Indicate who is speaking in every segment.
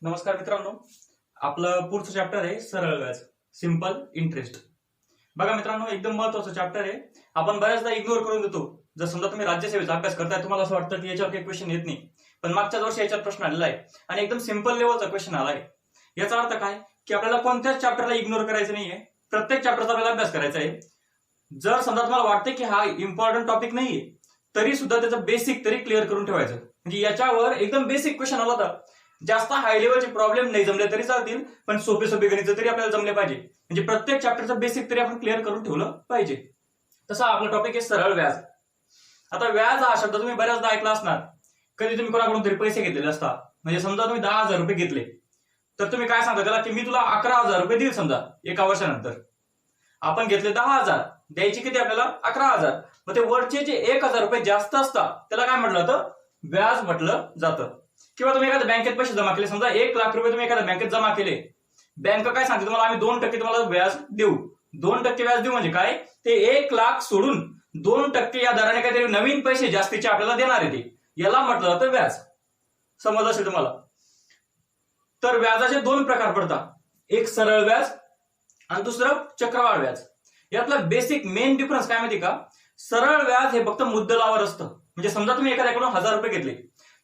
Speaker 1: नमस्कार मित्रांनो, आपलं पुढचं चॅप्टर आहे सरळ व्याज, सिंपल इंटरेस्ट. बघा मित्रांनो, एकदम महत्वाचं चॅप्टर आहे. आपण बऱ्याचदा इग्नोर करून देतो. जर समजा तुम्ही राज्यसेवेचा अभ्यास करताय, तुम्हाला असं वाटतं की याच्यावर काही क्वेश्चन येत नाही, पण मागच्याच वर्षी याच्यावर प्रश्न आलेला आहे आणि एकदम सिंपल लेवलचा क्वेश्चन आलाय. याचा अर्थ काय की आपल्याला कोणत्याच चॅप्टरला इग्नोर करायचं नाहीये, प्रत्येक चॅप्टरचा आपल्याला अभ्यास करायचा आहे. जर समजा तुम्हाला वाटतं की हा इम्पॉर्टंट टॉपिक नाहीये, तरी सुद्धा त्याचं बेसिक तरी क्लिअर करून ठेवायचं. म्हणजे याच्यावर एकदम बेसिक क्वेश्चन आला तर जास्त हाय लेवलचे प्रॉब्लेम नाही जमले तरी चालतील, पण सोपे सोपे गणित तरी आपल्याला जमले पाहिजे. म्हणजे प्रत्येक चॅप्टरचं बेसिक तरी आपण क्लिअर करून ठेवलं पाहिजे. तसा आपला टॉपिक आहे सरळ व्याज. आता व्याज हा शब्द तुम्ही बऱ्याचदा ऐकला असणार. कधी तुम्ही कोणाकडून तरी पैसे घेतलेले असतात. म्हणजे समजा तुम्ही 10,000 रुपये घेतले, तर तुम्ही काय सांगता त्याला की मी तुला 11,000 रुपये देईल. समजा एका वर्षानंतर आपण घेतले 10,000, द्यायचे किती आपल्याला 11,000. मग ते वरचे जे 1,000 रुपये जास्त असतात त्याला काय म्हटलं जातं, व्याज म्हटलं जातं. किंवा तुम्ही एखाद्या बँकेत पैसे जमा केले, समजा 1,00,000 रुपये तुम्ही एखाद्या बँकेत जमा केले, बँक काय सांगते तुम्हाला, आम्ही 2% तुम्हाला व्याज देऊ. 2% व्याज देऊ म्हणजे काय, ते 1,00,000 सोडून 2% या दराने काहीतरी नवीन पैसे जास्तीचे आपल्याला देणार आहे, ते याला म्हटलं जातं व्याज. समज असेल तुम्हाला. तर व्याजाचे दोन प्रकार पडतात, एक सरळ व्याज आणि दुसरं चक्रवाढ व्याज. यातला बेसिक मेन डिफरन्स काय माहिती का, सरळ व्याज हे फक्त मुद्दलावर असतं. म्हणजे समजा तुम्ही एखाद्याकडून 1,000 रुपये घेतले,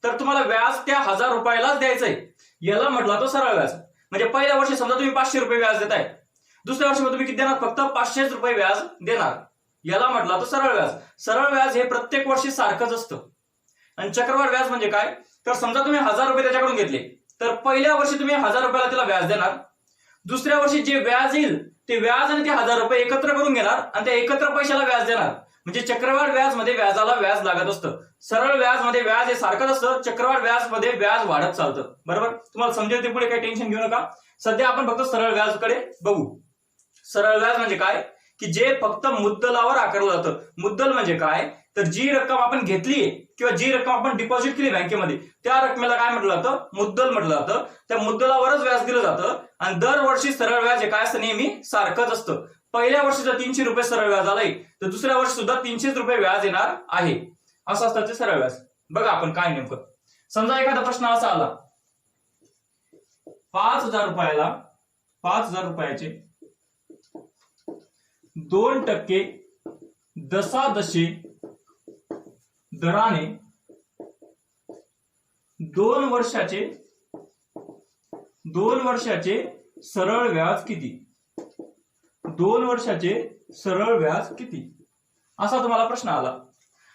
Speaker 1: तर तुम्हाला व्याज त्या 1,000 रुपयालाच द्यायचंय, याला म्हटलं तो सरळ व्याज. म्हणजे पहिल्या वर्षी समजा तुम्ही 500 रुपये व्याज देताय, दुसऱ्या वर्षी तुम्ही किती देणार, फक्त 500 रुपये व्याज देणार, याला म्हटलं तो सरळ व्याज. सरळ व्याज हे प्रत्येक वर्षी सारखंच असतं. आणि चक्रवाढ व्याज म्हणजे काय, तर समजा तुम्ही 1,000 रुपये त्याच्याकडून घेतले, तर पहिल्या वर्षी तुम्ही 1,000 रुपयाला त्याला व्याज देणार, दुसऱ्या वर्षी जे व्याज येईल ते व्याज आणि ते 1,000 रुपये एकत्र करून घेणार आणि त्या एकत्र पैशाला व्याज देणार. म्हणजे चक्रवाढ व्याज मध्ये व्याजाला व्याज लागत असतं. सरळ व्याज मध्ये व्याज हे सारखंच असतं, चक्रवाढ व्याज मध्ये व्याज वाढत चालतं. बरोबर, तुम्हाला समजेल ते पुढे, काही टेन्शन घेऊ नका. सध्या आपण फक्त सरळ व्याजकडे बघू. सरळ व्याज म्हणजे काय की जे फक्त मुद्दलावर आकारलं जातं. मुद्दल म्हणजे काय, तर जी रक्कम आपण घेतली किंवा जी रक्कम आपण डिपॉझिट केली बँकेमध्ये, त्या रकमेला काय म्हटलं जातं, मुद्दल म्हटलं जातं. त्या मुद्दलावरच व्याज दिलं जातं. आणि दरवर्षी सरळ व्याज हे काय असतं, नेहमी सारखंच असतं. पहिल्या वर्षी जर 300 रुपये सरळ व्याज आलंय, तर दुसऱ्या वर्षी सुद्धा 300 रुपये व्याज येणार आहे. असं असतं ते सरळ व्याज. बघा आपण काय नेमकं, समजा एखादा प्रश्न असा आला, 5,000 रुपयाला 5,000 रुपयाचे 2% दशादशे दराने 2 वर्षाचे सरळ व्याज किती, 2 वर्षाचे सरळ व्याज किती, असा तुम्हाला प्रश्न आला.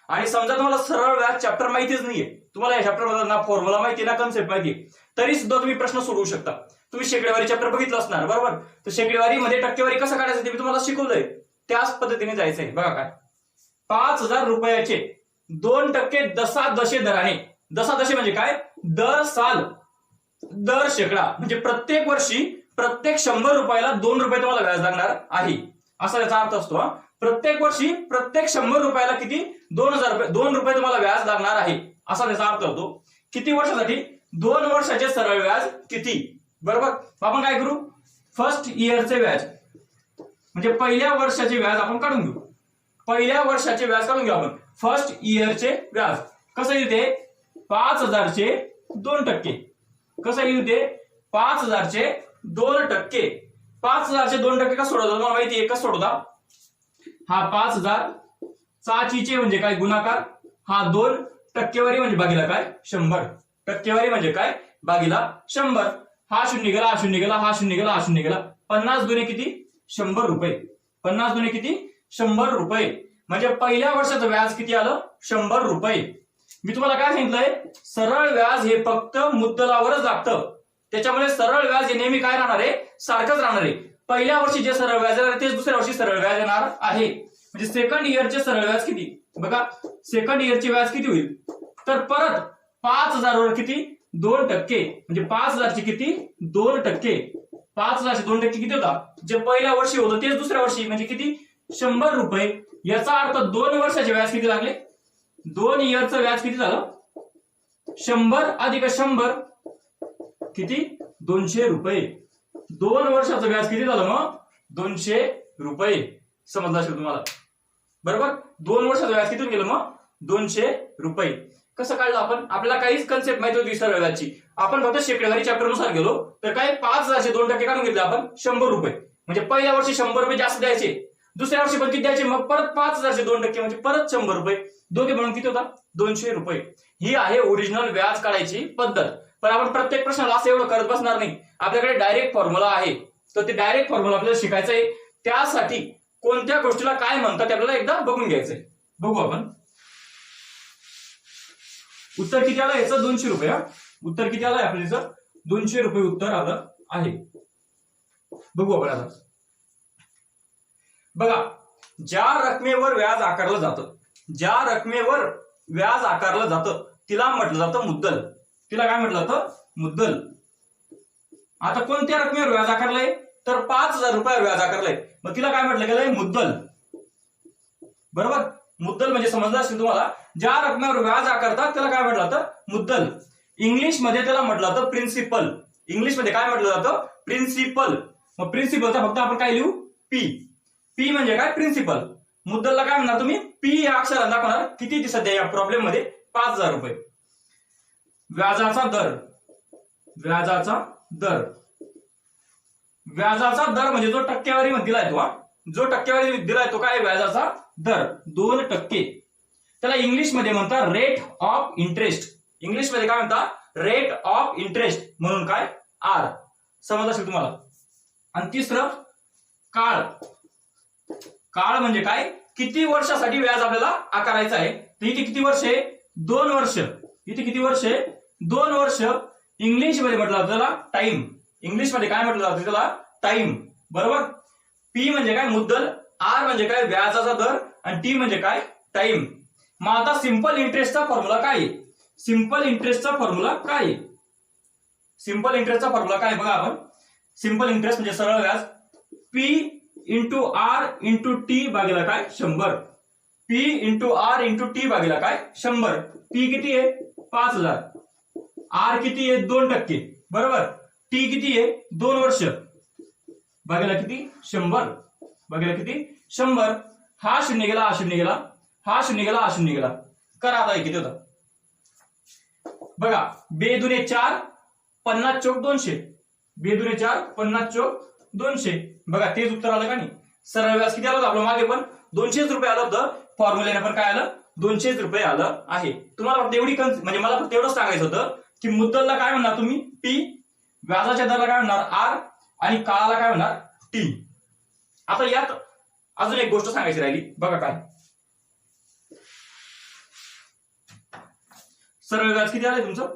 Speaker 1: आणि समजा तुम्हाला सरळ व्याज चॅप्टर माहितीच नाहीये, तुम्हाला या चॅप्टर मध्ये ना फॉर्म्युला माहिती ना कन्सेप्ट माहिती, तरी सुद्धा तुम्ही प्रश्न सोडवू शकता. तुम्ही शेकडेवारी चॅप्टर बघितलं असणार, बरोबर. तर शेकडेवारी मध्ये टक्केवारी कसं काढायचं ते मी तुम्हाला शिकवलंय, त्याच पद्धतीने जायचंय. बघा काय, 5,000 रुपयाचे 2% दशादशे दराने, दशादशे म्हणजे काय, दर साल, दर शेकडा, म्हणजे प्रत्येक वर्षी प्रत्येक 100 रुपयाला 2 रुपये तुम्हाला व्याज लागणार आहे, असा त्याचा अर्थ असतो. प्रत्येक वर्षी प्रत्येक 100 रुपयाला किती, 2,000 रुपये, 2 रुपये तुम्हाला व्याज लागणार आहे, असा त्याचा अर्थ होतो. किती वर्षासाठी, 2 वर्षाचे सरळ व्याज किती. बरोबर, आपण काय करू, फर्स्ट इयरचे व्याज म्हणजे पहिल्या वर्षाचे व्याज आपण काढून घेऊ. पहिल्या वर्षाचे व्याज काढून घेऊ आपण. फर्स्ट इयरचे व्याज कसं येते, 5,000 चे 2%. कसं येते, 5,000 चे 2%. 5,000 चे 2% का सोडवता, तुम्हाला माहिती आहे कसं सोडवता. हा 5,000 चाचीचे म्हणजे काय, गुणाकार. हा 2 टक्केवारी म्हणजे भागीला काय, 100. टक्केवारी म्हणजे काय, भागीला 100. हा शून्य गेला, हा शून्य गेला, हा शून्य गेला, हा शून्य गेला. 50 दुने किती, 100 रुपये. 50 दुने किती, 100 रुपये. म्हणजे पहिल्या वर्षाचं व्याज किती आलं, 100 रुपये. मी तुम्हाला काय सांगितलंय, सरळ व्याज हे फक्त मुद्दलावरच लागतं. त्याच्यामुळे सरळ व्याज हे नेहमी काय राहणार आहे, सारखंच राहणार आहे. पहिल्या वर्षी जे सरळ व्याज येणार तेच दुसऱ्या वर्षी सरळ व्याज येणार आहे. म्हणजे सेकंड इयरचे सरळ व्याज किती, बघा सेकंड इयरचे व्याज किती होईल, तर परत 5,000 वर किती, 2%. म्हणजे 5,000 चे किती, 2%. 5,000 चे 2% किती होता, जे पहिल्या वर्षी होतं तेच दुसऱ्या वर्षी, म्हणजे किती, 100 रुपये. याचा अर्थ 2 वर्षाचे व्याज किती लागले, 2 इयरचं व्याज किती झालं, 100 अधिक 100 किती, 200 रुपये. 2 वर्षाचं व्याज किती झालं मग, 200 रुपये. समजलं असेल तुम्हाला, बरोबर. 2 वर्षाचं व्याज किती गेलं मग, 200 रुपये. कसं काढलं आपण, आपल्याला काहीच कन्सेप्ट माहिती होती सरळ व्याजची, आपण फक्त शेकडेवारी चॅप्टर नुसार गेलो तर काय 5,000चे 2% काढून घेतले आपण 100 रुपये. म्हणजे पहिल्या वर्षी 100 रुपये जास्त द्यायचे, दुसऱ्या वर्षी पण किती द्यायचे, मग परत 5,000चे 2% म्हणजे परत 100 रुपये, दोघे म्हणून किती होता 200 रुपये. ही आहे ओरिजिनल व्याज काढायची पद्धत. पण आपण प्रत्येक प्रश्नाला असं एवढं करत बसणार नाही. आपल्याकडे डायरेक्ट फॉर्म्युला आहे, तर ते डायरेक्ट फॉर्म्युला आपल्याला शिकायचं आहे. त्यासाठी कोणत्या गोष्टीला काय म्हणतात आपल्याला एकदा बघून घ्यायचंय. बघू आपण. उत्तर किती आलं याचं 200 रुपये. उत्तर किती आलं आपल्याला 200 रुपये उत्तर आलं आहे. बघू आपण आता. बघा, ज्या रकमेवर व्याज आकारलं जातं, ज्या रकमेवर व्याज आकारलं जातं तिला म्हटलं जातं मुद्दल. तिला काय म्हटलं जातं, मुद्दल. आता कोणत्या रकमेवर व्याज आकारलंय, तर 5,000 रुपयावर व्याज आकारलंय, मग तिला काय म्हटलं गेलंय, मुद्दल. बरोबर. मुद्दल म्हणजे समजलं असेल तुम्हाला, ज्या रकमेवर व्याज आकारतात त्याला काय म्हटलं जातं, मुद्दल. इंग्लिश मध्ये त्याला म्हटलं जातं प्रिन्सिपल. इंग्लिश मध्ये काय म्हटलं जातं, प्रिन्सिपल. मग प्रिन्सिपलचा फक्त आपण काय लिहू, पी. पी म्हणजे काय, प्रिन्सिपल. मुद्दलला काय म्हणणार तुम्ही, पी या अक्षरात दाखवणार. किती सध्या या प्रॉब्लेम मध्ये 5,000 रुपये. व्याजाचा दर, व्याजाचा दर, व्याजाचा दर म्हणजे जो टक्केवारी मध्ये दिलाय तो, जो टक्केवारी दिलाय तो काय, व्याजाचा दर 2%. त्याला इंग्लिश मध्ये म्हणतात रेट ऑफ इंटरेस्ट. इंग्लिश मध्ये काय म्हणतात, रेट ऑफ इंटरेस्ट म्हणून काय, आर. समजलं असेल तुम्हाला. आणि तिसरं काळ. काळ म्हणजे काय, किती वर्षासाठी व्याज आपल्याला आकारायचं आहे. तर इथे किती वर्ष आहे, 2 वर्ष. इथे किती वर्ष आहे, 2 वर्ष. इंग्लिश मध्ये म्हटलं जातं त्याला टाइम. इंग्लिश मध्ये काय म्हटलं जातं त्याला, टाइम. बरोबर. पी म्हणजे काय, मुद्दल. आर म्हणजे काय, व्याजाचा दर. आणि टी म्हणजे काय, टाइम. मग आता सिंपल इंटरेस्टचा फॉर्म्युला काय आहे, सिंपल इंटरेस्टचा फॉर्म्युला काय आहे, सिंपल इंटरेस्टचा फॉर्म्युला काय बघा आपण. सिंपल इंटरेस्ट म्हणजे सरळ व्याज, P into R into T भागीला काय, 100. P into R into T भागीला काय, 100. पी किती आहे, 5,000. आर किती आहे, 2%. बरोबर. टी किती आहे, 2 वर्ष. भागीला किती, 100. भागीला किती, 100. हा शून्य गेला, हा शून्य गेला, हा शून्य गेला, हा शून्य गेला. करा आता किती होता बघा. 2 दुने 4, 50 चौक 200. 2 दुने 4, 50 चौक 200. बघा तेच उत्तर आलं का नाही. सरळ व्याज किती आलं होतं आपलं, मागे पण 200 रुपये आलं होतं. फॉर्म्युल्याने पण काय आलं, 200 रुपये आलं आहे. तुम्हाला फक्त एवढी म्हणजे मला फक्त एवढंच सांगायचं होतं की मुद्दलला काय म्हणणार तुम्ही, पी. व्याजाच्या दराला काय म्हणणार, आर. आणि काळाला काय म्हणणार, टी. आता यात अजून एक गोष्ट सांगायची राहिली. बघा काय, सरळ व्याज किती आलंय तुमचं,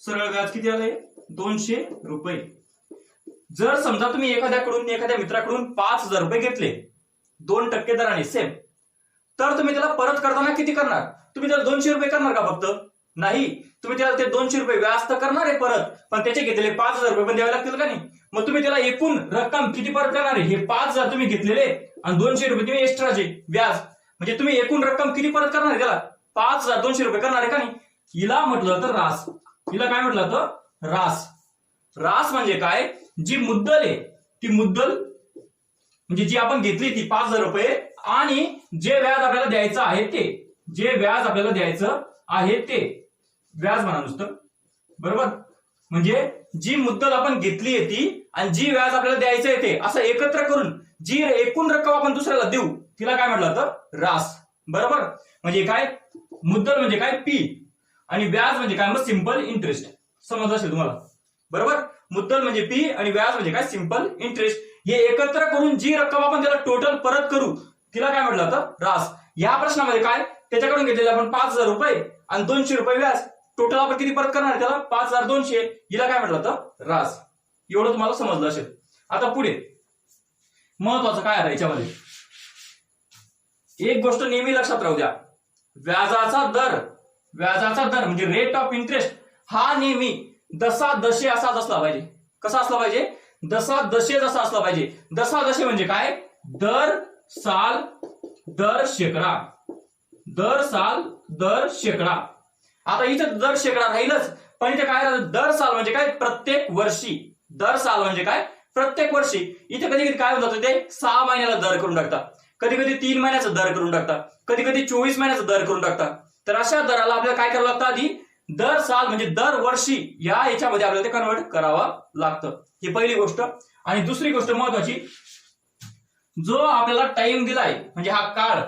Speaker 1: सरळ व्याज किती आलंय, 200 रुपये. जर समजा तुम्ही एखाद्या मित्राकडून 5,000 रुपये घेतले 2% दराने सेम, तर तुम्ही त्याला परत करताना किती करणार, तुम्ही त्याला 200 रुपये करणार का फक्त, नाही. तुम्ही त्याला ते 200 रुपये व्याज तर करणार आहे परत, पण त्याचे घेतलेले 5,000 रुपये पण द्यावे लागतील का नाही. मग तुम्ही त्याला एकूण रक्कम किती परत करणार आहे, हे 5,000 तुम्ही घेतलेले आणि 200 रुपये तुम्ही एक्स्ट्राचे व्याज, म्हणजे तुम्ही एकूण रक्कम किती परत करणार आहे त्याला, 5,200 रुपये करणार आहे का नाही. हिला म्हटलं तर रास. हिला काय म्हटलं तर रास. रास म्हणजे काय, जी मुद्दल आहे ती मुद्दल म्हणजे जी आपण घेतली ती 5,000 रुपये आणि जे व्याज आपल्याला द्यायचं आहे ते, जे व्याज आपल्याला द्यायचं आहे ते व्याज म्हणा नुसतं. बरोबर. म्हणजे जी मुद्दल आपण घेतली आहे ती आणि जी व्याज आपल्याला द्यायचं आहे ते असं एकत्र करून जी एकूण रक्कम आपण दुसऱ्याला देऊ तिला काय म्हटलं तर रास. बरोबर. म्हणजे काय, मुद्दल म्हणजे काय, पी. आणि व्याज म्हणजे काय, मग सिंपल इंटरेस्ट. समजलं असेल तुम्हाला. बरोबर. मुद्दल म्हणजे पी आणि व्याज म्हणजे काय, सिंपल इंटरेस्ट. हे एकत्र करून जी रक्कम आपण त्याला टोटल परत करू तिला काय म्हटलं तर रास. या प्रश्नामध्ये काय, त्याच्याकडून घेतलेले आपण 5,000 रुपये आणि 200 रुपये व्याज, टोटल आपण किती परत करणार त्याला 5,200. हिला काय म्हटलं तर रास. एवढं तुम्हाला समजलं असेल. आता पुढे महत्वाचं काय आहे याच्यामध्ये, एक गोष्ट नेहमी लक्षात राहू द्या. व्याजाचा दर, व्याजाचा दर म्हणजे रेट ऑफ इंटरेस्ट हा नेहमी दसा दशे असाच असला पाहिजे. कसा असला पाहिजे, दसा दशे जसा असला पाहिजे. दसा दशे म्हणजे काय, दर साल दर शेकडा, दर साल दर शेकडा. आता इथं दर शेकडा राहीलच, पण इथे काय राहिलं, दर साल म्हणजे काय, प्रत्येक वर्षी. दर साल म्हणजे काय, प्रत्येक वर्षी. इथे कधी कधी काय होत जातं, ते 6 महिन्याला दर करून टाकतात, कधी कधी 3 महिन्याचा दर करून टाकतात, कधी कधी 24 महिन्याचा दर करून टाकतात. तर अशा दराला आपल्याला काय करावं लागतं, आधी दर साल म्हणजे दर वर्षी याच्यामध्ये आपल्याला ते कन्वर्ट करावं लागतं. ही पहिली गोष्ट. आणि दुसरी गोष्ट महत्वाची, जो आपल्याला टाइम दिलाय म्हणजे हा काळ,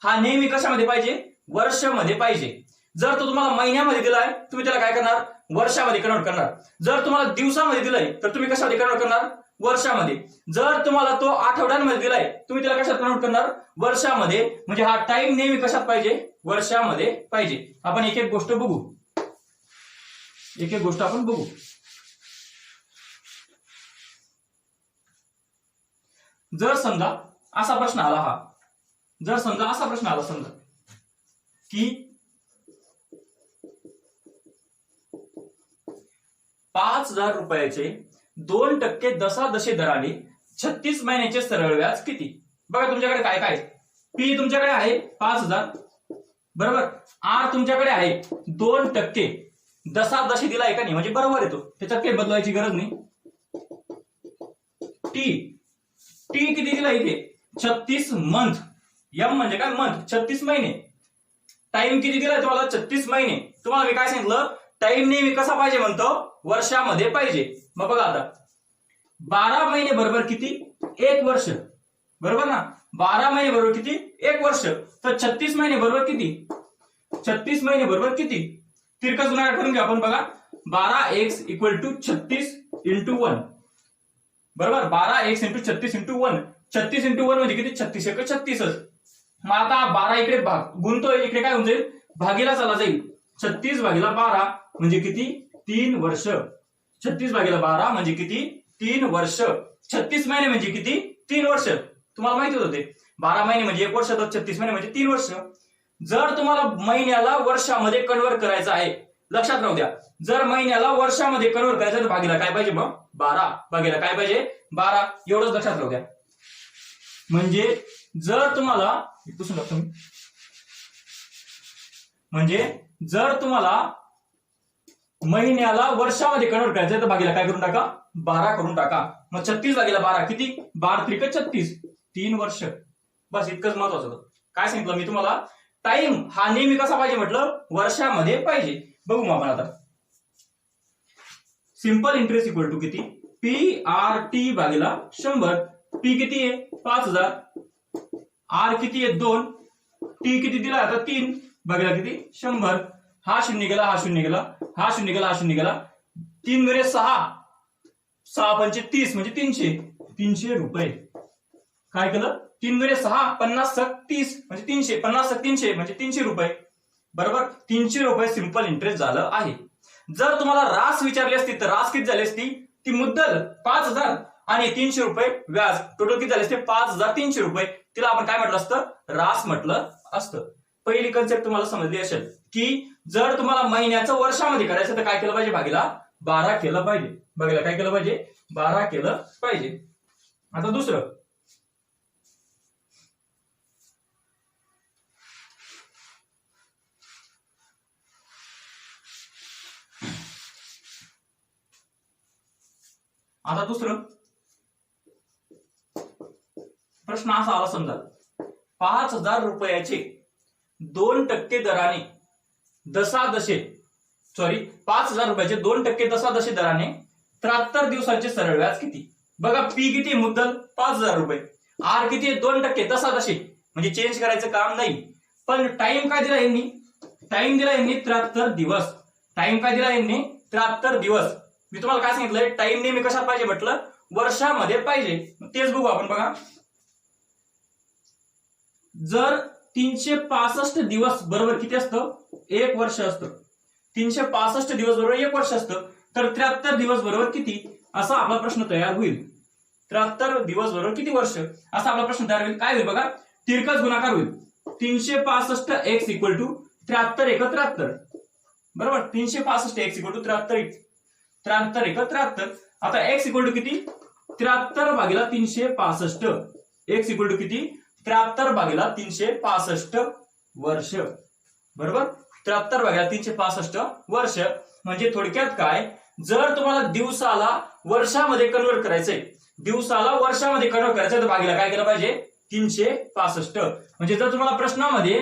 Speaker 1: हा नेहमी कशामध्ये पाहिजे? वर्षामध्ये पाहिजे. जर तो तुम्हाला महिन्यामध्ये दिलाय, तुम्ही त्याला काय करणार? वर्षामध्ये कन्वर्ट करणार. जर तुम्हाला दिवसामध्ये दिलाय तर तुम्ही कशामध्ये कन्वर्ट करणार? वर्षामध्ये. जर तुम्हाला तो आठवड्यांमध्ये दिलाय, तुम्ही त्याला कशात कन्वर्ट करणार? वर्षामध्ये. म्हणजे हा टाइम नेहमी कशात पाहिजे? वर्षामध्ये पाहिजे. आपण एक एक गोष्ट बघू, एक एक गोष्ट आपण बघू. जर समजा असा प्रश्न आला, जर समजा असा प्रश्न आला समजा की 5,000 रुपयाचे 2% दशादशी दराने 36 महिन्याचे सरळ व्याज किती? बघा तुमच्याकडे काय काय, पी तुमच्याकडे आहे 5,000, बरोबर. आर तुमच्याकडे आहे 2%, दशादशी दिला आहे का नाही, म्हणजे बरोबर येतो, त्याच्यात काही बदलायची गरज नाही. टी किती दिला इथे? 36 मंथ. एम म्हणजे काय? मंथ. 36 महिने. टाइम किती दिलाय तुम्हाला? 36 महिने. तुम्हाला मी काय सांगितलं? टाइम नेहमी कसा पाहिजे म्हणतो? वर्षामध्ये पाहिजे. मग बघा आता, 12 महिने बरोबर किती? 1 वर्ष, बरोबर ना. 12 महिने बरोबर किती? 1 वर्ष. तर 36 महिने बरोबर किती? 36 महिने बरोबर किती? तिरकस गुणाकार करून घ्या आपण. बघा, 12x = 36 × 1, बरोबर. 12x × 36 × 1. 36 × 1 म्हणजे किती? 36 × 36. मग आता 12 इकडे गुणतोय, इकडे काय होऊन जाईल? भागीला चालला जाईल. 36/12 म्हणजे किती? 3 वर्ष. 36/12 म्हणजे किती? 3 वर्ष. 36 महिने म्हणजे किती? 3 वर्ष. तुम्हाला माहिती होते 12 महिने म्हणजे 1 वर्ष, तर 36 महिने म्हणजे 3 वर्ष. जर तुम्हाला महिन्याला वर्षामध्ये कन्वर्ट करायचं आहे, लक्षात राहू द्या, जर महिन्याला वर्षामध्ये कन्वर्ट करायचं तर भागीला काय पाहिजे? मग 12. भागीला काय पाहिजे? 12. एवढंच लक्षात राहू द्या. म्हणजे जर तुम्हाला जर तुम्हाला महिन्याला वर्षामध्ये कन्वर्ट करायचं तर भागीला काय करून टाका? 12 करून टाका. मग 36/12 किती? 12×3 = 36. 3 वर्ष. बस इतकंच महत्वाचं होतं. काय सांगितलं मी तुम्हाला? टाइम हा नेहमी कसा पाहिजे म्हटलं? वर्षामध्ये पाहिजे. बघू मग आपण आता. सिंपल इंटरेस्ट इक्वल टू किती? PRT/100. पी किती आहे? 5,000. आर किती आहे? 2. टी किती दिला? आता 3. भागीला किती? 100. हा 0 गेला, हा 0 गेला, हा 0 गेला, हा 0 गेला. 3 × 6 6 × 5 = 30 म्हणजे 300. 300 रुपये. काय केलं? 3 × 6 50 × 30 म्हणजे 300. 50 × 300 म्हणजे 300 रुपये, बरोबर. 300 रुपये सिंपल इंटरेस्ट झालं आहे. जर तुम्हाला रास विचारली असती तर रास किती झाली असती? ती मुद्दल 5,000 आणि 300 रुपये व्याज, टोटल किती झाले असते? 5,300 रुपये. तिला आपण काय म्हटलं असतं? रास म्हटलं असतं. पहिली कन्सेप्ट तुम्हाला समजली असेल की जर तुम्हाला महिन्याचं वर्षामध्ये करायचं तर काय केलं पाहिजे? भागीला 12 केलं पाहिजे. भागीला काय केलं पाहिजे? 12 केलं पाहिजे. आता दुसरं, प्रश्न असा आला समजा 5,000 रुपयाचे 2% दराने 5,000 रुपयाचे 2% दशादशी दराने 73 दिवसाचे सरळ व्याज किती? बघा, पी किती? मुद्दल 5,000 रुपये. आर किती? 2% दशादशी, म्हणजे चेंज करायचं काम नाही. पण टाइम काय दिला यांनी? टाइम दिला यांनी 73 दिवस. टाइम काय दिला यांनी? 73 दिवस. मी तुम्हाला काय सांगितलंय? टाइम नेहमी कशात पाहिजे म्हटलं? वर्षामध्ये पाहिजे. तेच बघू आपण. बघा, जर 365 दिवस बरोबर किती असतं? 1 वर्ष असतं. 365 दिवस बरोबर 1 वर्ष असतं. तर 73 दिवस बरोबर किती? असा आपला प्रश्न तयार होईल. 73 दिवस बरोबर किती वर्ष? असा आपला प्रश्न तयार होईल. काय होईल बघा? तिरकस गुणाकार होईल. 365x = 73 × 73, बरोबर. 365x = 73 × 73. आता x = किती? 73/365. x = किती? 73/365 वर्ष, बरोबर. 73/365 वर्ष. म्हणजे थोडक्यात काय, जर तुम्हाला दिवसाला वर्षामध्ये कन्वर्ट करायचंय, तर भागीला काय केलं पाहिजे? 365. म्हणजे जर तुम्हाला प्रश्नामध्ये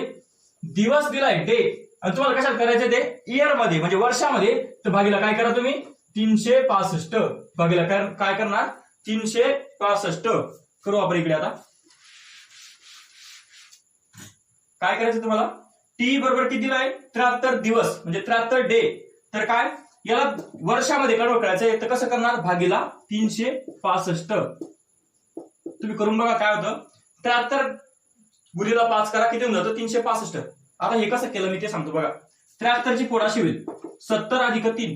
Speaker 1: दिवस दिलाय, डे, आणि तुम्हाला कशात करायचं ते इयर मध्ये म्हणजे वर्षामध्ये, तर भागीला काय करा तुम्ही 365 भागीला काय करणार 365 करू आपण इकडे आता काय करायचं तुम्हाला टी बरोबर किती दिलाय 73 दिवस म्हणजे 73 डे, तर काय याला वर्षामध्ये कन्वर्ट करायचंय तर कसं करणार भागीला 365 तुम्ही करून बघा काय होतं 73 गुणिला 5 करा किती होऊन जातं 365. आता हे कसं केलं मी ते सांगतो बघा 73 ची पोराशी होईल 70 अधिक 3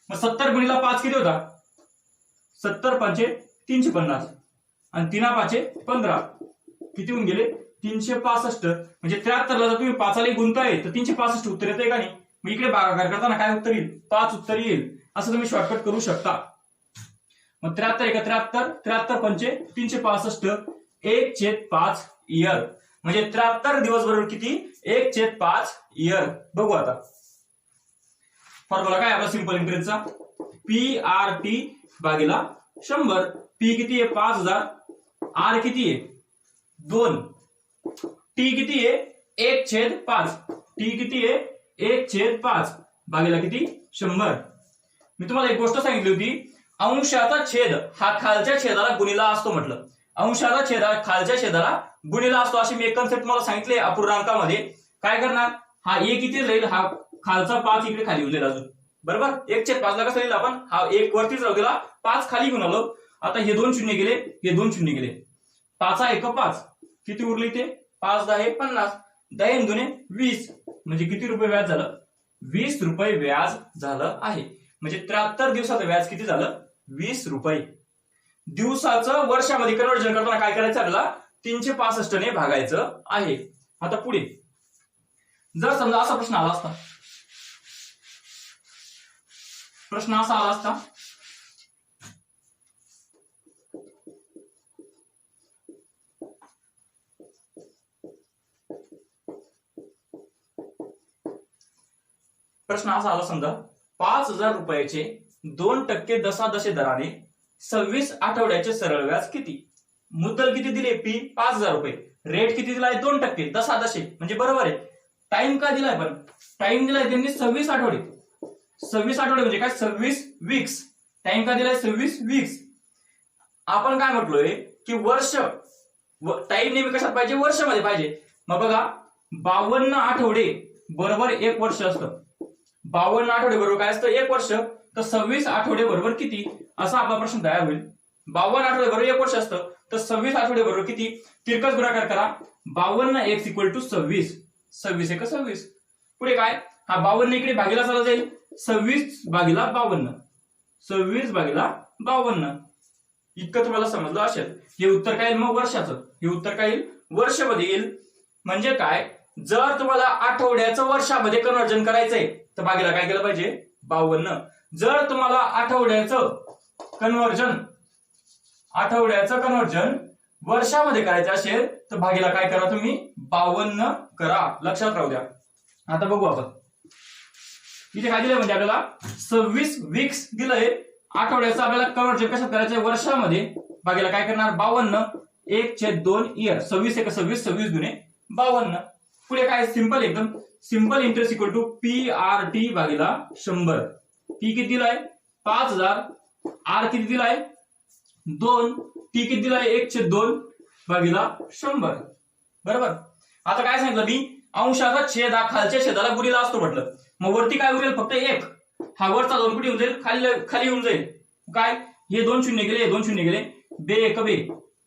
Speaker 1: मग 70 गुणिला 5 किती होता 70 5 350 आणि 3 5 15 किती होऊन गेले 365 म्हणजे 73 ला जर तुम्ही 5 ला गुणताय तर 365 उत्तर येते का नाही, मग इकडे भागाकार करताना काय उत्तर येईल 5 उत्तर येईल असं तुम्ही शॉर्टकट करू शकता. मग 73 1 73 73 5 365 1/5 इयर म्हणजे 73 दिवस बरोबर किती 1/5 इयर. बघू आता फॉर्म्युला काय आपला सिंपल इंटरेस्टचा PRT भागीला 100. P किती आहे 5000, R किती आहे 2, T किती आहे 1/5, T किती आहे 1/5 भागीला किती 100. मी तुम्हाला एक गोष्ट सांगितली होती अंशाचा छेद हा खालच्या छेदाला गुणिला असतो म्हटलं, अंशाचा छेद हा खालच्या छेदाला गुणिला असतो अशी मी एक कन्सेप्ट तुम्हाला सांगितली अपूर्णांकामध्ये. काय करणार हा a किती राहील हा खालचा 5 इकडे खाली उरलेला अजून बरोबर 1/5 ला कसं लिहिलं आपण हा 1 वरतीच राहू दिला 5 खाली घेऊन आलो. आता हे 2 शून्य गेले हे 2 शून्य गेले 5 1 5 किती उरले ते 5 10 50 10 2 20 म्हणजे किती रुपये व्याज झालं 20 रुपये व्याज झालं आहे. म्हणजे 73 दिवसाचं व्याज किती झालं 20 रुपये. दिवसाचं वर्षामध्ये कन्वर्जन करताना काय करायचं आपल्याला 365 ने भागायचं आहे. आता पुढे जर समजा असा प्रश्न आला असता प्रश्न असा आला समजा 5000 रुपयाचे 2% दशादशे दराने 26 आठवड्याचे सरळ व्याज किती. मुद्दल किती दिले P 5000 रुपये, रेट किती दिलाय 2% दशादशे म्हणजे बरोबर आहे. टाइम का दिलाय पण टाइम दिलाय त्यांनी 26 आठवडे 26 आठवडे म्हणजे काय 26 वीक्स. टाइम का दिलाय 26 वीक्स. आपण काय म्हटलोय की वर्ष टाइम नेहमी कशात पाहिजे वर्षामध्ये पाहिजे. मग बघा 52 आठवडे बरोबर 1 वर्ष असतं. 52 आठवडे बरोबर काय असतं 1 वर्ष, तर 26 आठवडे बरोबर किती असा आपला प्रश्न तयार होईल. 52 आठवडे बरोबर 1 वर्ष असतं तर 26 आठवडे बरोबर किती तिरकस गुणाकार करा 52 x = 26 26 1 26. पुढे काय हा 52 इकडे भागीला चालला जाईल 26 भागीला 52 26 भागीला 52 इतकं तुम्हाला समजलं असेल. हे उत्तर काय येईल मग वर्षाचं, हे उत्तर काय येईल वर्षामध्ये येईल. म्हणजे काय जर तुम्हाला आठवड्याचं वर्षामध्ये कन्वर्जन करायचंय तर भागीला काय केलं पाहिजे 52. जर तुम्हाला आठवड्याचं कन्वर्जन वर्षामध्ये करायचं असेल तर भागीला काय करा तुम्ही 52 करा. लक्षात राहू द्या. आता बघू आपण इथे काय दिलंय म्हणजे आपल्याला 26 वीक्स दिलंय. आठवड्याचं आपल्याला कन्वर्जन कसं करायचंय वर्षामध्ये भागीला काय करणार 52 1/2 इयर 26 1 26 26 2 52. पुढे काय सिंपल एकदम सिंपल इंटरेस्ट = PRT भागीला 100. P किती दिलाय 5000, R किती दिलाय 2, T किती दिलाय 1/2 भागीला 100 बरोबर. आता काय सांगितलं मी अंशाचा छेद हा खालच्या छेदाला गुणिला असतो म्हटलं. मग वरती काय उरेल फक्त 1, हा वरचा 2 कुठे येऊन जाईल खाली येऊन जाईल. काय हे 2 शून्य गेले 2 शून्य गेले बे 1 बे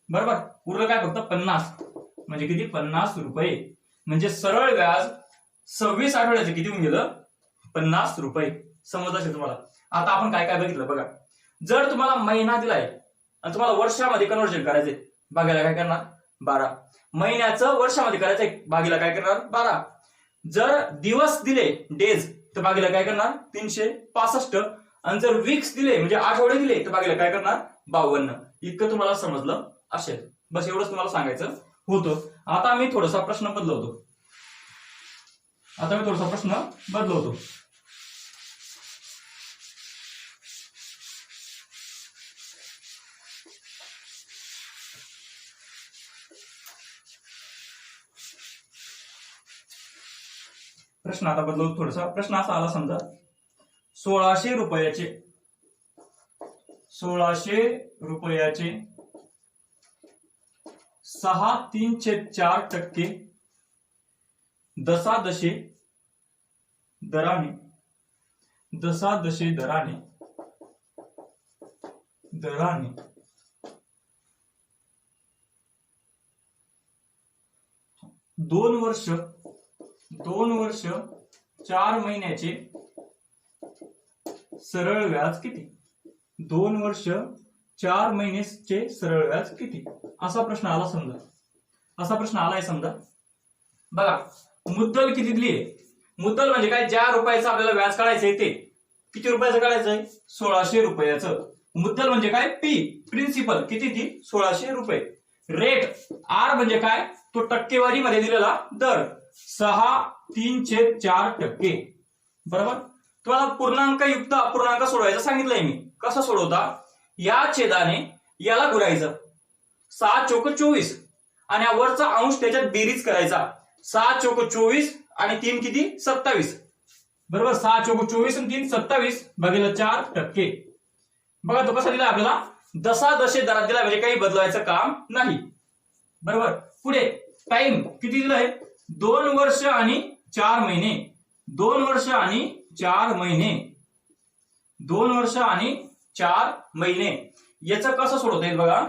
Speaker 1: बरोबर उरलं काय फक्त 50 म्हणजे किती 50 रुपये. म्हणजे सरळ व्याज 26 आठवड्याचं किती होऊन गेलं 50 रुपये. समजलं असेल तुम्हाला. आता आपण काय काय बघितलं बघा. जर तुम्हाला महिना दिलाय आणि तुम्हाला वर्षामध्ये कन्वर्जन करायचंय भागीला काय करणार 12. महिन्याचं वर्षामध्ये करायचंय भागीला काय करणार 12. जर दिवस दिले डेज तर भागीला काय करणार 365 आणि जर वीक्स दिले म्हणजे आठवडे दिले तर भागीला काय करणार 52. इतकं तुम्हाला समजलं असेल. बस एवढंच तुम्हाला सांगायचं होतं. आता मी थोडासा प्रश्न बदलवतो. प्रश्न आता बदलू थोडासा. प्रश्न असा आला समजा 1600 रुपयाचे 6.3/4% दशादशे दराने 2 वर्ष 4 महिन्याचे सरळ व्याज किती? 2 वर्ष 4 महिन्याचे सरळ व्याज किती? असा प्रश्न आला समजा. असा प्रश्न आलाय समजा. बघा मुद्दल किती दिली आहे? मुद्दल म्हणजे काय? ज्या रुपयाचं आपल्याला व्याज काढायचंय ते किती रुपयाचं काढायचंय? 1600 रुपयाचं. मुद्दल म्हणजे काय? पी प्रिन्सिपल किती ती? 1600 रुपये. रेट आर म्हणजे काय? तो टक्केवारी मध्ये दिलेला दर 6.3/4%. बरोबर. तुम्हाला पूर्णांक युक्त अपूर्णांक सोडवायचं सांगितलंय मी. कसं सोडवता? या छेदाने याला गुणायचं 6 चोक 24 आणि वरचा अंश त्याच्यात बेरीज करायचा. 6 चोक 24 आणि 3 किती? 27. बरोबर. 6 चोक 24 आणि 3 27 भागिले 4%. बघा तो कसा दिला आपल्याला? दशादशे दरात दिला म्हणजे काही बदलायचं काम नाही. बरोबर. पुढे टाइम किती दिलाय? 2 वर्ष आणि 4 महिने. 2 वर्ष आणि 4 महिने. 2 वर्ष आणि 4 महिने. याचं कसं सोडवता येईल बघा.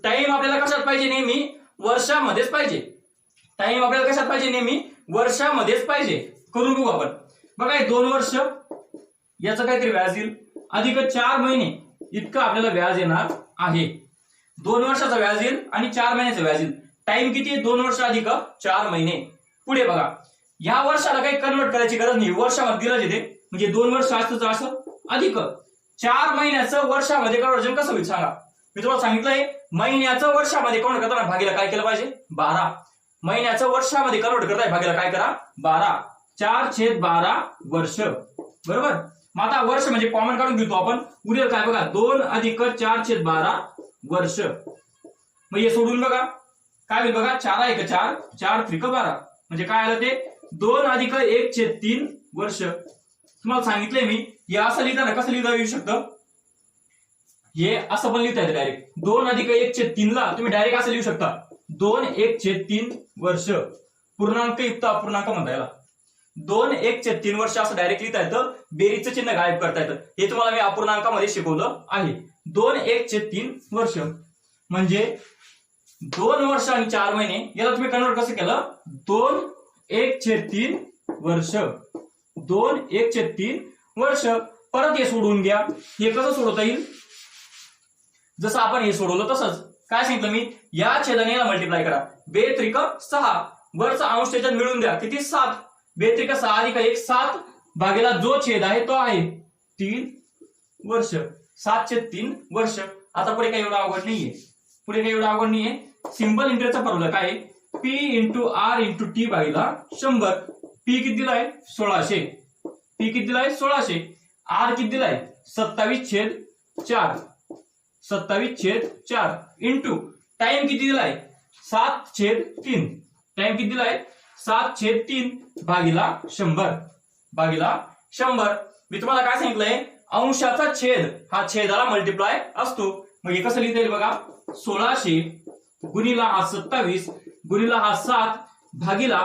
Speaker 1: टाइम आपल्याला कशात पाहिजे? नेहमी वर्षामध्येच पाहिजे. टाइम आपल्याला कशात पाहिजे? नेहमी वर्षामध्येच पाहिजे. करून बघू आपण. बघा 2 वर्ष याचं काहीतरी व्याज येईल अधिक 4 महिने इतकं आपल्याला व्याज येणार आहे. 2 वर्षाचा व्याज येईल आणि 4 महिन्याचं व्याज येईल. टाइम किती आहे? 2 वर्ष अधिक 4 महिने. पुढे बघा या वर्षाला काही कन्वर्ट करायची गरज नाही. वर्षामध्ये दिलं येते म्हणजे 2 वर्ष असं अधिक 4 महिन्याचं वर्षामध्ये कन्वर्जन कसं होईल सांगा. मी तुम्हाला सांगितलंय महिन्याचं वर्षामध्ये कन्वर्ट करताना भागीला काय केलं पाहिजे? 12. महिन्याचं वर्षामध्ये कन्वर्ट करताय भागीला काय करा? 12. 4/12 वर्ष. बरोबर. मग आता वर्ष म्हणजे कॉमन काढून घेतो आपण. उरेल काय बघा? 2 अधिक 4/12 वर्ष. मग हे सोडून बघा काय होईल बघा? 4 1 4 4 3 12 म्हणजे काय आलं ते? 2 अधिक 1/3 वर्ष. तुम्हाला सांगितलंय मी हे असं लिहिताना कसं लिहिता येऊ शकतं? हे असं पण लिहिता येतं डायरेक्ट. 2 अधिक 1/3 ला तुम्ही डायरेक्ट असं लिहू शकता 2 1/3 वर्ष. पूर्णांक युक्त अपूर्णांक म्हणता याला. 2 1/3 वर्ष असं डायरेक्ट लिहिता येतं. बेरीजचं चिन्ह गायब करता येतं. हे तुम्हाला मी अपूर्णांकामध्ये शिकवलं आहे. 2 1/3 वर्ष म्हणजे 2 वर्ष आणि 4 महिने. याला तुम्ही कन्वर्ट कसं केलं? 2 1/3 वर्ष. 2 1/3 वर्ष. परत हे सोडून घ्या. हे कसं सोडवता येईल? जसं आपण हे सोडवलं तसंच. काय सांगितलं मी? या छेदाने याला मल्टिप्लाय करा. 2 त्रिक 6 वरचा अंश त्याच्यात मिळून द्या. किती? 7. 2 त्रिक 6 अधिक 1 7 भागेला जो छेद आहे तो आहे 3 वर्ष. 7/3 वर्ष. आता पुढे काही एवढं अवघड नाहीये. सिंपल इंटरेस्टचा फॉर्म्युला काय आहे? P × R × T भागीला 100. P किती दिलाय? 1600. P किती दिलाय? 1600. R किती दिलाय? 27/4. 27/4 इंटू टाइम किती दिलाय? 7/3. टाइम किती दिलाय? 7/3 भागीला 100. मी तुम्हाला काय सांगितलंय? अंशाचा छेद हा छेदाला मल्टिप्लाय असतो. मग हे कसं लिहिता येईल बघा? 1600 गुणिला हा 27 गुणिला हा 7 भागीला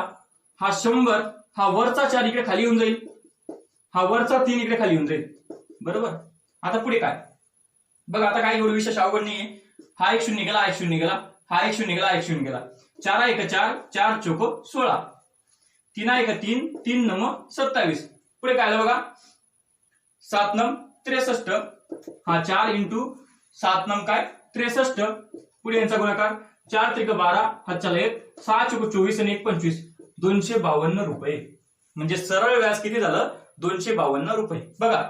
Speaker 1: हा 100. हा वरचा 4 इकडे खाली येऊन जाईल. हा वरचा 3 इकडे खाली येऊन जाईल. बरोबर. आता पुढे काय बघा. आता काय एवढं विशेष अवघड नाहीये. हा 1 0 गेला, हा 1 0 गेला, हा 1 0 गेला, 1 0 गेला. 4 1 4 4 चोक 16. 3 1 3 3 9 27. पुढे काय आलं बघा? 7 9 63. हा 4 इंटू 7 9 काय? 63. पुढे यांचा गुणाकार 4 त्रिक 12 हातच्याला 1 6 चोक 24 आणि 1 25 252 रुपये. म्हणजे सरळ व्याज किती झालं? 252 रुपये. बघा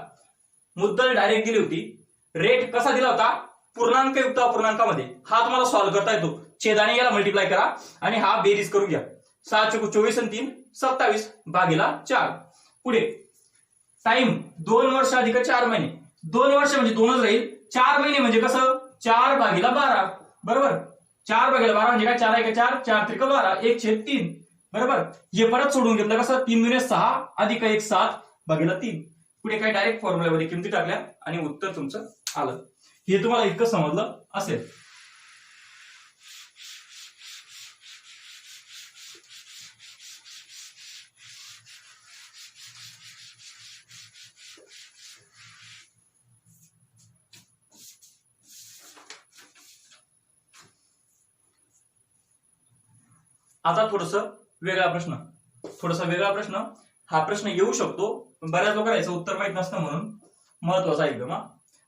Speaker 1: मुद्दल डायरेक्ट दिली होती. रेट कसा दिला होता? पूर्णांक युक्त अपूर्णांकामध्ये. हा तुम्हाला सॉल्व्ह करता येतो. छेदाने याला मल्टिप्लाय करा आणि हा बेरीज करून घ्या. 6 चोक 24 आणि 3 27 भागीला 4. पुढे टाइम 2 वर्ष अधिक 4 महिने. 2 वर्ष म्हणजे 2च राहील. 4 महिने म्हणजे कसं? 4/12. बरोबर. 4/12 म्हणजे काय? 4 1 4 4 त्रिक 12 1/3 बरोबर. हे परत सोडून घेतलं कसं 3 दुने 6 अधिक 1 7 भागीला 3. पुढे काय डायरेक्ट फॉर्म्युल्यामध्ये किमती टाकल्या आणि उत्तर तुमचं आलं. हे तुम्हाला इतकं समजलं असेल. आता थोडंसं वेगळा प्रश्न. हा प्रश्न येऊ शकतो, पण बऱ्याच लोकांना याचं उत्तर माहित नसतं, म्हणून महत्वाचा एकदम.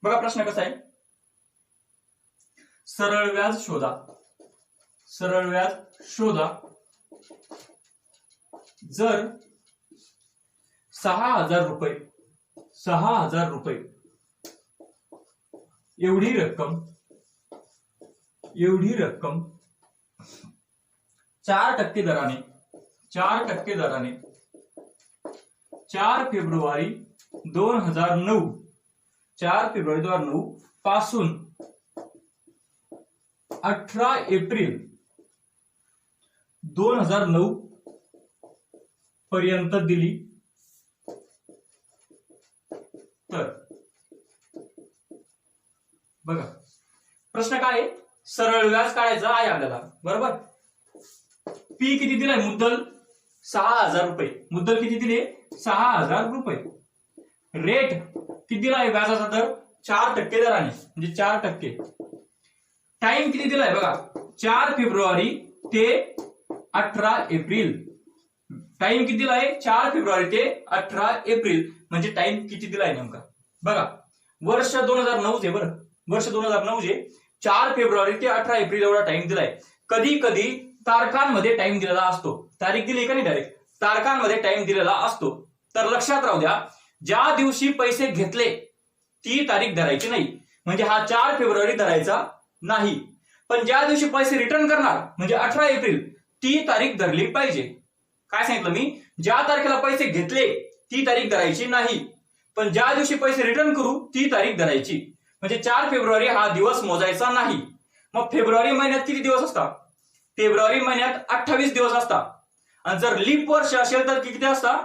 Speaker 1: बघा प्रश्न कसा आहे. सरळ व्याज शोधा जर 6,000 रुपये एवढी रक्कम 4% दराने 4 फेब्रुवारी 2009 पासून 18 एप्रिल 2009 पर्यंत दिली तर. बघा प्रश्न काय आहे. सरळ व्याज काढायचा आहे आपल्याला, बरोबर. पी किती दिलाय, मुद्दल 6,000 रुपये. मुद्दल किती दिले, 6,000 रुपये. रेट किती दिलाय व्याजाचा दर, 4% दराने, म्हणजे 4%. टाइम किती दिलाय बघा, 4 फेब्रुवारी ते 18 एप्रिल. टाइम किती दिलाय, 4 फेब्रुवारी ते 18 एप्रिल, म्हणजे टाइम किती दिलाय नेमका बघा. वर्ष 2009 आहे, बरं. वर्ष 2009 आहे. 4 फेब्रुवारी ते 18 एप्रिल एवढा टाइम दिलाय. कधी कधी तारखांमध्ये टाइम दिलेला असतो. तारीख दिली का नाही, डायरेक्ट तारखांमध्ये टाइम दिलेला असतो. तर लक्षात राहू द्या, ज्या दिवशी पैसे घेतले ती तारीख धरायची नाही, म्हणजे हा 4 फेब्रुवारी धरायचा नाही. पण ज्या दिवशी पैसे रिटर्न करणार, म्हणजे 18 एप्रिल, ती तारीख धरली पाहिजे. काय सांगितलं मी, ज्या तारखेला पैसे घेतले ती तारीख धरायची नाही, पण ज्या दिवशी पैसे रिटर्न करू ती तारीख धरायची. म्हणजे 4 फेब्रुवारी हा दिवस मोजायचा नाही. मग फेब्रुवारी महिन्यात किती दिवस असतात, फेब्रुवारी महिन्यात 28 दिवस असतात. आणि जर लीप वर्ष असेल तर किती असतात,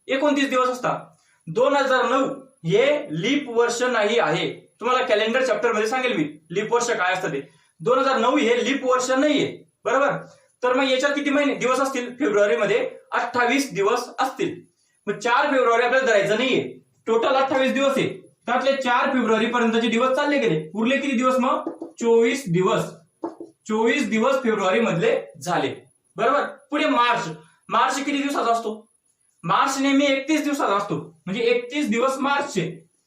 Speaker 1: 29 दिवस असतात. 2009 हे लीप वर्ष नाही आहे. तुम्हाला कॅलेंडर चॅप्टर मध्ये सांगेल मी लीप वर्ष काय असतं ते. 2009 हे लीप वर्ष नाहीये, बरोबर. तर मग याच्यात किती महिने दिवस असतील, फेब्रुवारी मध्ये 28 दिवस असतील. मग 4 फेब्रुवारी आपल्याला धरायचं नाहीये. टोटल 28 दिवस आहे, त्यातले 4 फेब्रुवारी पर्यंतचे दिवस चालले गेले. उरले किती दिवस, मग 24 दिवस. 24 दिवस फेब्रुवारी मधले झाले, बरोबर. पुढे मार्च किती दिवसाचा असतो, मार्च नेहमी 31 दिवसाचा असतो, म्हणजे 31 दिवस मार्चचे,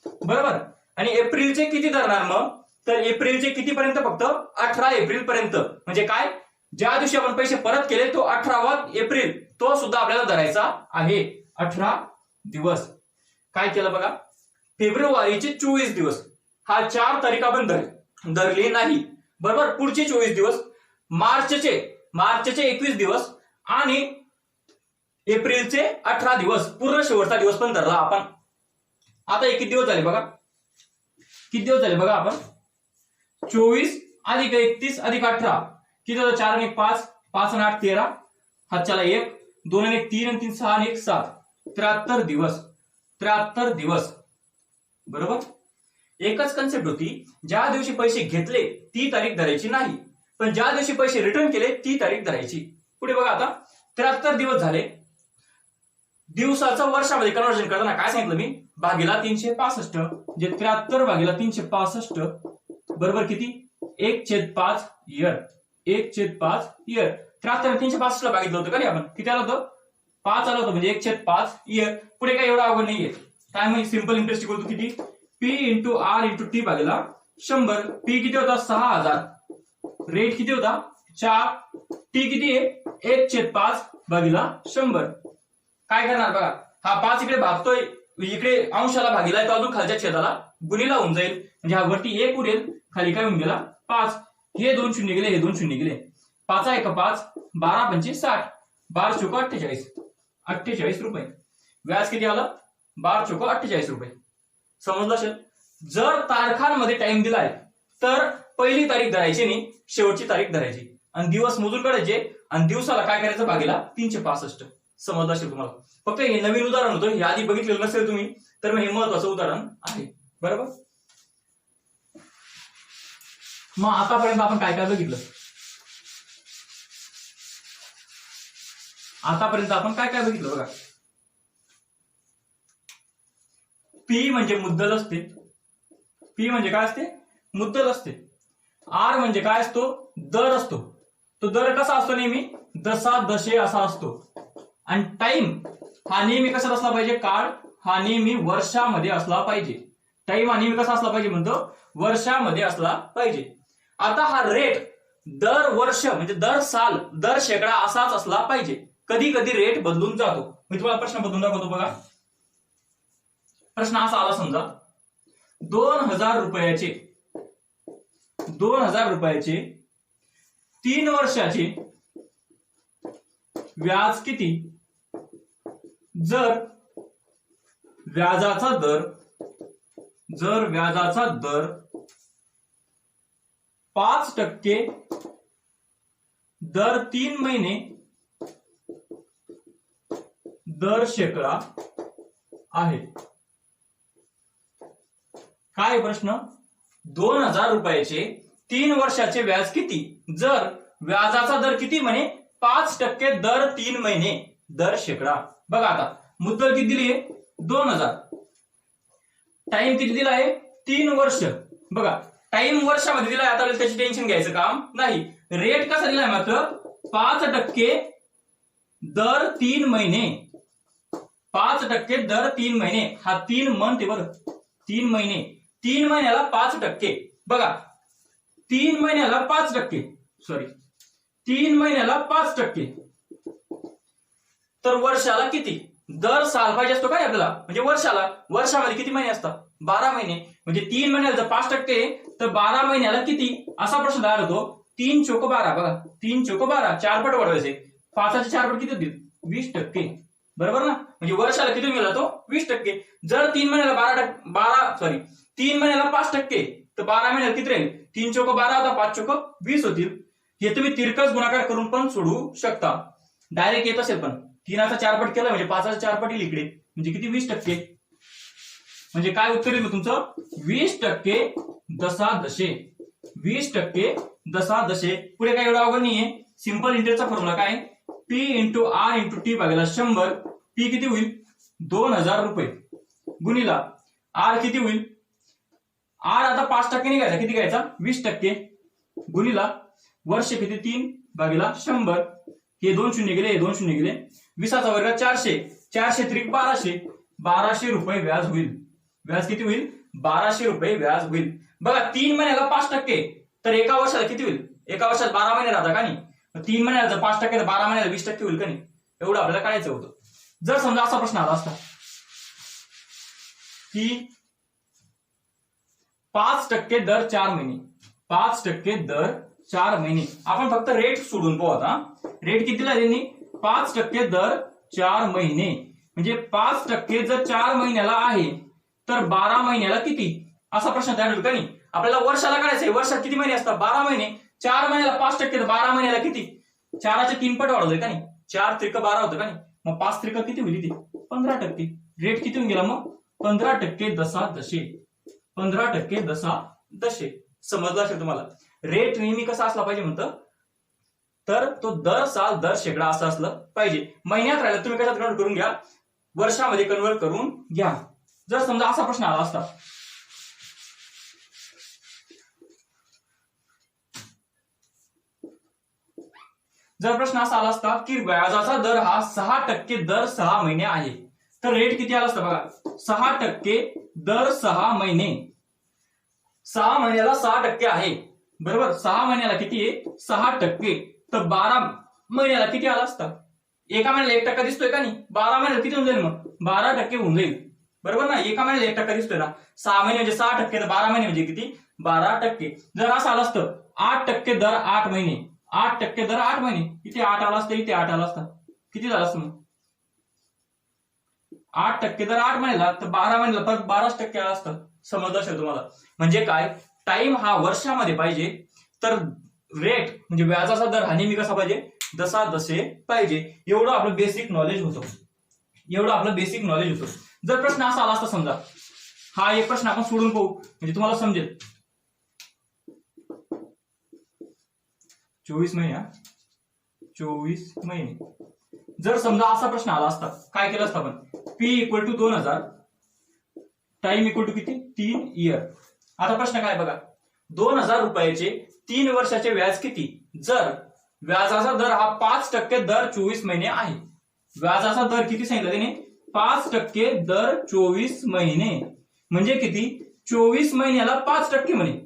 Speaker 1: बरोबर. आणि एप्रिलचे किती धरणार मग, तर एप्रिलचे किती पर्यंत, फक्त 18 एप्रिल पर्यंत. म्हणजे काय, ज्या दिवशी आपण पैसे परत केले तो 18वा एप्रिल, तो सुद्धा आपल्याला धरायचा आहे, 18 दिवस. काय केलं बघा, फेब्रुवारीचे 24 दिवस, हा 4 तारीख आपण धरली नाही, बरोबर. पुढचे 24 दिवस, मार्चचे 21 दिवस आणि एप्रिलचे 18 दिवस, पूर्ण शेवटचा दिवस पण धरला आपण. आता किती दिवस झाले बघा, आपण 24 अधिक 31 अधिक 18 किती होतं, 4 आणि 5, 5 आणि 8 13, हातच्याला 1, 2 आणि 1 3 आणि 3 6 आणि 1 7, 73 दिवस, बरोबर. एकच कन्सेप्ट होती, ज्या दिवशी पैसे घेतले ती तारीख धरायची नाही, पण ज्या दिवशी पैसे रिटर्न केले ती तारीख धरायची. पुढे बघा आता 73 दिवस झाले. दिवसाचं वर्षामध्ये कन्व्हर्जन करताना काय सांगितलं मी, भागीला 365, म्हणजे 73 भागीला 365 बरोबर किती, 1/5 इयर. 1/5 इयर. 73 365 ला भागितलं होतं का नाही आपण, किती आलं होतं, 5 आलं होतं, म्हणजे 1/5 इयर. पुढे काय एवढा अवघड नाहीये. काय म्हणजे सिंपल इंटरेस्ट इक्वल टू किती, P into R into T भागीला 100. पी किती होता, 6,000. रेट किती होता, 4. टी किती आहे, 1/5 भागीला 100. काय करणार बघा, हा 5 इकडे भागतोय, इकडे अंशाला भागीला, तो अजून खालच्या छेदाला गुणीला होऊन जाईल, म्हणजे हा वरती 1 उरेल, खाली काय होऊन गेला 5. हे 2 शून्य गेले, हे 2 शून्य गेले. 5 1 5, 12 5 60, 12 चौक 48 रुपये. व्याज किती आलं, 12 चौक 48 रुपये. समजलं असेल. जर तारखांमध्ये टाइम दिलाय तर पहिली तारीख धरायची नाही, शेवटची तारीख धरायची, आणि दिवस मोजून काढायचे. आणि दिवसाला काय करायचं भागीला 365. समजलं असेल तुम्हाला. फक्त हे नवीन उदाहरण होतं, हे आधी बघितलेलं नसेल तुम्ही तर मग हे महत्वाचं उदाहरण आहे. बरोबर. मग आतापर्यंत आपण काय काय बघितलं? आतापर्यंत आपण काय काय बघितलं बघा. पी म्हणजे मुद्दल असते. पी म्हणजे काय असते? मुद्दल असते. आर म्हणजे काय असतो? दर असतो. तो दर कसा असतो? नेहमी दसा दशे असा असतो. आणि टाइम हा नेहमी कसा असला पाहिजे? काळ हा नेहमी वर्षामध्ये असला पाहिजे. टाइम हा नेहमी कसा असला पाहिजे म्हणतो? वर्षामध्ये असला पाहिजे. आता हा रेट दर वर्ष म्हणजे दर साल दर शेकडा असाच असला पाहिजे. कधी कधी रेट बदलून जातो. मी तुम्हाला प्रश्न बदलून दाखवतो बघा. प्रश्न असा आला समजा 2000 रुपयाचे 3 वर्षाचे व्याज किती जर व्याजाचा दर 5% दर 3 महिने दर शेकडा आहे. काय प्रश्न? 2000 रुपयाचे 3 वर्षाचे व्याज किती जर व्याजाचा दर किती म्हणे? 5% दर 3 महिने दर शेकडा. बघा आता मुद्दल किती दिली आहे? 2000. टाइम किती दिला आहे? 3 वर्ष. बघा टाइम वर्षामध्ये दिलाय. आता त्याची टेन्शन घ्यायचं काम नाही. रेट कसा दिलाय मात्र? 5% दर 3 महिने. 5% दर 3 महिने. हा 3 मंथ आहे बरं. 3 महिने. 3 महिन्याला 5%. बघा 3 महिन्याला 5%. सॉरी 3 महिन्याला 5%. तर वर्षाला किती? दर साल पाहिजे असतो काय आपल्याला? म्हणजे वर्षामध्ये किती महिने असतात? 12 महिने. म्हणजे 3 महिन्याला जर 5% तर 12 महिन्याला किती असा प्रश्न तयार होतो. 3 चोक 12. बघा 3 चोक 12. 4 पट वाढवायचे. 5चे 4 पट किती होतील? 20%. बरोबर ना. म्हणजे वर्षाला किती मिळाला तो? 20%. जर 3 महिन्याला 3 महिन्याला 5% तर 12 महिन्याला किती राहील? 3 चोक 12 होता. 5 चोक 20 होतील. हे तुम्ही तिरकस गुणाकार करून पण सोडवू शकता. डायरेक्ट येत असेल पण 3चा 4 पट केला म्हणजे 5चा 4 पट येईल इकडे. म्हणजे किती? 20%. म्हणजे काय उत्तर येईल तुमचं? 20% दशादशे. 20% दशादशे. पुढे काय एवढं अवघड नाहीये. सिंपल इंटरेस्टचा फॉर्म्युला काय? P into R into T भागिले 100. P किती होईल? 2000 रुपये गुणिला आर किती होईल? आर आता 5% नाही घ्यायचा. किती घ्यायचा? 20% गुणिला वर्ष किती? 3 भागिला 100. हे 2 शून्य गेले. हे 2 शून्य गेले. 20चा वर्ग 400. 400 त्रिक 1200. 1200 रुपये व्याज होईल. व्याज किती होईल? 1200 रुपये व्याज होईल. बघा 3 महिन्याला 5% तर एका वर्षाला किती होईल? एका वर्षात 12 महिने राहतात का नाही? 3 महिन्याला जर 5% तर 12 महिन्याला 20% होईल का नाही? एवढं आपल्याला काढायचं होतं. जर समजा असा प्रश्न आला असता की 5% दर 4 महिने. 5% दर 4 महिने. आपण फक्त रेट सोडून पाहू आता. रेट किती दिला त्यांनी? 5% दर 4 महिने. म्हणजे 5% जर 4 महिन्याला आहे तर 12 महिन्याला किती असा प्रश्न तयार होईल का नाही? आपल्याला वर्षाला काढायचंय. वर्षात किती महिने असतात? 12 महिने. 4 महिन्याला 5% तर 12 महिन्याला किती? 4चे 3 पट वाढवतोय का नाही? 4 त्रिक 12 होतं का नाही? मग 5 त्रिक किती होईल? 15%. रेट किती होऊन गेला मग? 15% दशादशे. 15% दशादशे. समजलं असेल तुम्हाला. रेट नेहमी कसा असला पाहिजे म्हणतं? तर तो दर साल दर शेकडा असं असलं पाहिजे. महिन्यात राहिलं तुम्ही कशात कन्वर्ट करून घ्या? वर्षामध्ये कन्वर्ट करून घ्या. जर समजा असा प्रश्न आला असता जर प्रश्न असा आला असता की व्याजाचा दर हा 6% दर 6 महिने आहे तर रेट किती आला असता? बघा 6% दर 6 महिने. 6 महिन्याला 6% आहे. बरोबर. 6 महिन्याला किती आहे? 6%. तर 12 महिन्याला किती आला असता? एका महिन्याला 1% दिसतोय का नाही? 12 महिन्याला किती होऊन जाईल मग? 12% होऊन जाईल. बरोबर ना. एका महिन्याला 1% दिसतोय ना. 6 महिने म्हणजे 6%. तर 12 महिने म्हणजे किती? 12%. जर असं आलं असतं 8% दर 8 महिने. 8% दर 8 महिने. इथे 8 आला असतं. इथे 8 आला असता. किती झालं असतं मग? 8% दर 8 महिन्याला तर 12 महिन्याला परत 12% आला असतं. समजलं असेल तुम्हाला. म्हणजे काय? टाइम हा वर्षामध्ये पाहिजे तर रेट म्हणजे व्याजाचा दर हा नेहमी कसा पाहिजे? जसा जसे पाहिजे. एवढं आपलं बेसिक नॉलेज होतं. जर प्रश्न असा आला असता समजा, हा एक प्रश्न आपण सोडून पाहू म्हणजे तुम्हाला समजेल. 24 महिने जर समजा असा प्रश्न आला असता, काय केलं असतं आपण, P equal to 2000, time equal to किती, 3 इयर. आता प्रश्न काय बघा, 2000 रुपयाचे 3 वर्षाचे व्याज किती, जर व्याजाचा दर हा 5% दर 24 महिने आहे. व्याजाचा दर किती सांगितलं त्याने, 5% दर 24 महिने म्हणजे किती, 24 महिन्याला 5% म्हणे.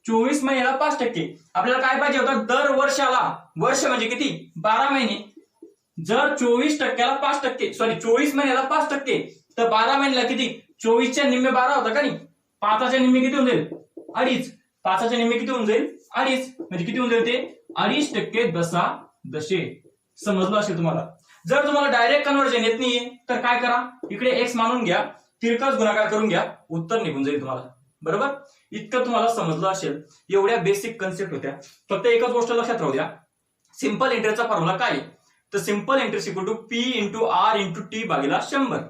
Speaker 1: 24 महिन्याला 5%. आपल्याला काय पाहिजे होतं, दर वर्षाला, वर्ष म्हणजे किती, 12 महिने. जर 24%ला 5%, सॉरी 24 महिन्याला 5%, तर 12 महिन्याला किती, 24च्या निम्मे 12 होता का नाही, 5च्या निम्मे किती होऊन जाईल, 2.5. 5च्या निम्मे किती होऊन जाईल, 2.5. म्हणजे किती होऊन जाईल ते, 2.5% जसा जसे. समजलं असेल तुम्हाला. जर तुम्हाला डायरेक्ट कन्व्हर्जन येत नाहीये तर काय करा, इकडे एक्स मानून घ्या, तिरकाच गुणाकार करून घ्या, उत्तर निघून जाईल तुम्हाला. बरोबर, इतकं तुम्हाला समजलं असेल. एवढ्या बेसिक कन्सेप्ट होत्या. फक्त एकच गोष्ट लक्षात राहू द्या, सिंपल इंटरेस्टचा फॉर्म्युला काय, तर simple interest equal to P into R into T भागिला 100.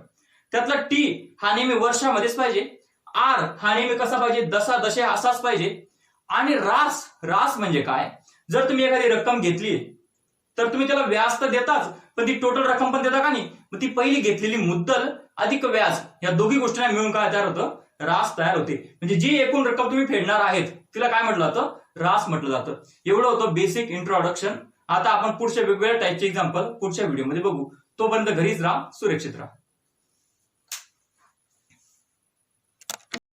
Speaker 1: त्यातला T हा नेहमी वर्षामध्येच पाहिजे, R हा नेहमी कसा पाहिजे, जसा जसे असाच पाहिजे. आणि रास म्हणजे काय, जर तुम्ही एखादी रक्कम घेतली तर तुम्ही त्याला व्याज तर देताच, पण ती टोटल रक्कम पण देता का नाही, मग ती पहिली घेतलेली मुद्दल अधिक व्याज या दोघी गोष्टींना मिळून काय तयार होतं, रास तयार होते. म्हणजे जी एकूण रक्कम तुम्ही फेडणार आहेत तिला काय म्हटलं जातं, रास म्हटलं जातं. एवढं होतं बेसिक इंट्रोडक्शन. आता आपण पुढच्या वेगवेगळ्या टाईपचे एक्झाम्पल पुढच्या व्हिडिओमध्ये बघू. तोपर्यंत घरीच राहा, सुरक्षित राहा.